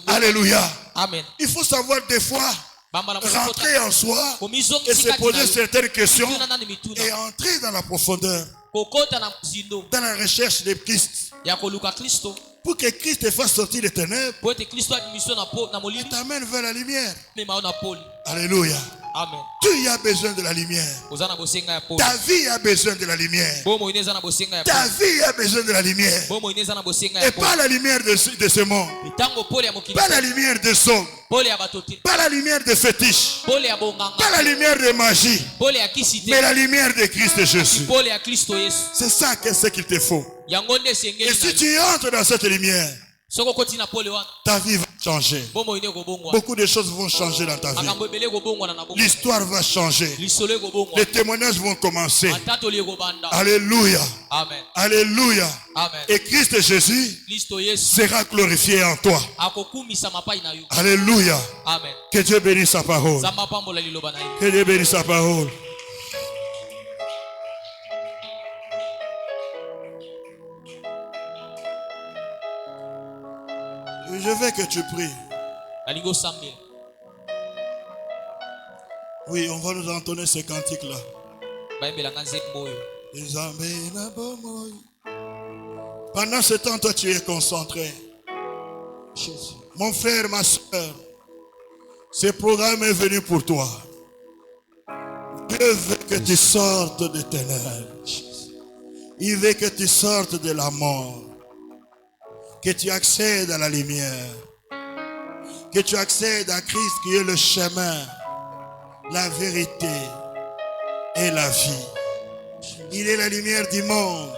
Alléluia. Amen. Il faut savoir des fois rentrer en soi et se poser certaines questions et entrer dans la profondeur, dans la recherche de Christ, pour que Christ te fasse sortir des ténèbres et t'amène vers la lumière. Alléluia. Amen. Tu as besoin de la lumière. Ta vie a besoin de la lumière. Ta vie a besoin de la lumière. Et pas la lumière de ce monde. Pas la lumière de son. Pas la lumière de fétiche. Pas la lumière de magie. Mais la lumière de Christ Jésus. C'est ça qu'est-ce qu'il te faut. Et si tu entres dans cette lumière, ta vie va changer. Beaucoup de choses vont changer dans ta vie. L'histoire va changer. Les témoignages vont commencer. Alléluia. Amen. Alléluia. Amen. Et Christ Jésus sera glorifié en toi. Alléluia. Amen. Que Dieu bénisse sa parole. Que Dieu bénisse sa parole. Je veux que tu pries. Oui, on va nous entonner ce cantique-là. Pendant ce temps, toi, tu es concentré. Mon frère, ma soeur, ce programme est venu pour toi. Dieu veut que tu sortes des ténèbres. Il veut que tu sortes de la mort. Que tu accèdes à la lumière. Que tu accèdes à Christ qui est le chemin, la vérité et la vie. Il est la lumière du monde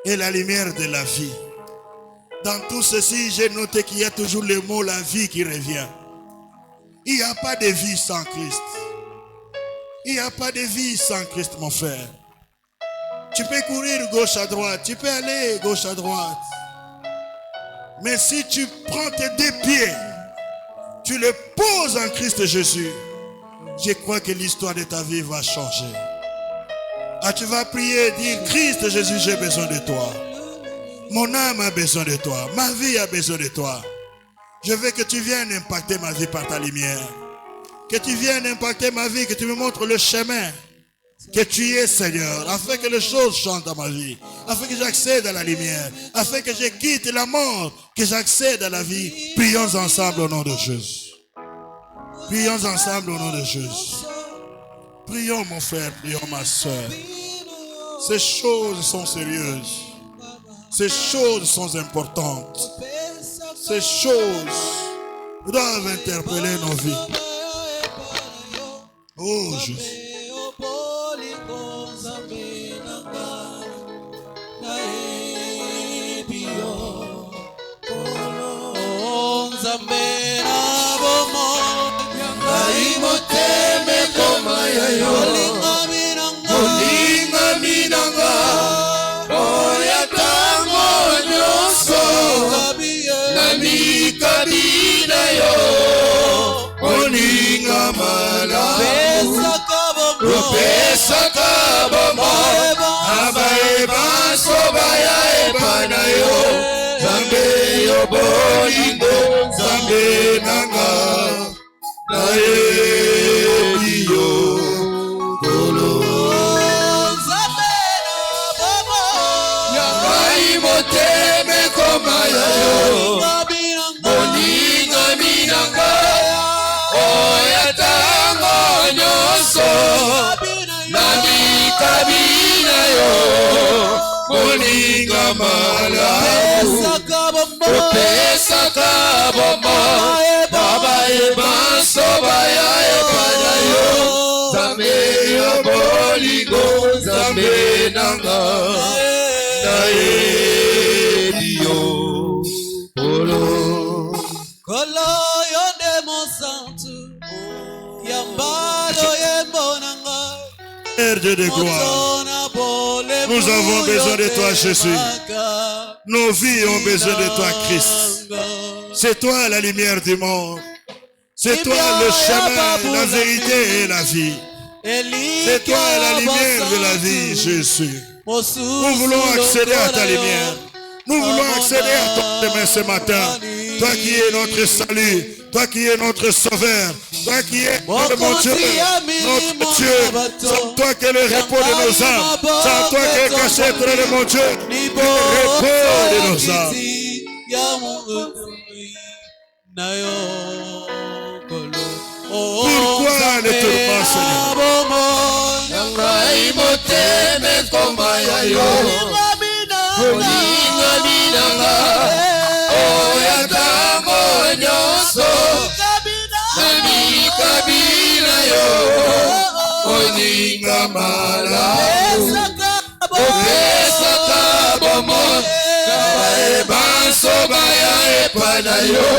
et la lumière de la vie. Dans tout ceci, j'ai noté qu'il y a toujours le mot la vie qui revient. Il n'y a pas de vie sans Christ. Il n'y a pas de vie sans Christ, mon frère. Tu peux courir gauche à droite, tu peux aller gauche à droite. Mais si tu prends tes deux pieds tu le poses en Christ Jésus, je crois que l'histoire de ta vie va changer. Ah, tu vas prier et dire, Christ Jésus, j'ai besoin de toi. Mon âme a besoin de toi. Ma vie a besoin de toi. Je veux que tu viennes impacter ma vie par ta lumière. Que tu viennes impacter ma vie, que tu me montres le chemin que tu es, Seigneur, afin que les choses changent dans ma vie, afin que j'accède à la lumière, afin que je quitte la mort, que j'accède à la vie. Prions ensemble au nom de Jésus. Prions ensemble au nom de Jésus. Prions mon frère, prions ma soeur. Ces choses sont sérieuses. Ces choses sont importantes. Ces choses doivent interpeller nos vies. Oh Jésus. Pesaka bomo abae baso baya ebana yo zambe yo bolingo zambe nanga nae biyo kolo zambe na bomo yangai moteme koma yo bolinga minanga oya tango nyoso kabina yo moninga malamu pesaka bombo baba ebanso baya ebana yo zambe yo bolingo zambe nanga nae biyo kolo kolo yonde monsantu yambalo yembonanga. Dieu de gloire, nous avons besoin de toi, Jésus. Nos vies ont besoin de toi, Christ. C'est toi la lumière du monde. C'est toi le chemin, la vérité et la vie. C'est toi la lumière de la vie, Jésus. Nous voulons accéder à ta lumière. Nous voulons accéder à ton chemin ce matin. Toi qui es notre salut, toi qui es notre sauveur, toi qui es notre Dieu, notre Dieu. Sans toi qui est le repos de nos âmes, sans toi qui est caché de mon Dieu, le repos de nos âmes. Pourquoi les tourments, kabila yo oninga malamu opesaka bomo kabae banso baya epana yo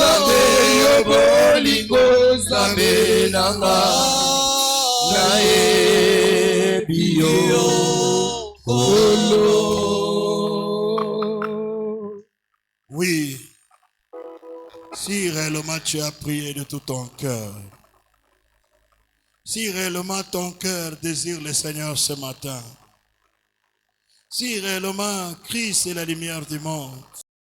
zambe yo bolingo zambe nanga nae biyo kolo. Oui. Si réellement tu as prié de tout ton cœur, si réellement ton cœur désire le Seigneur ce matin, si réellement Christ est la lumière du monde,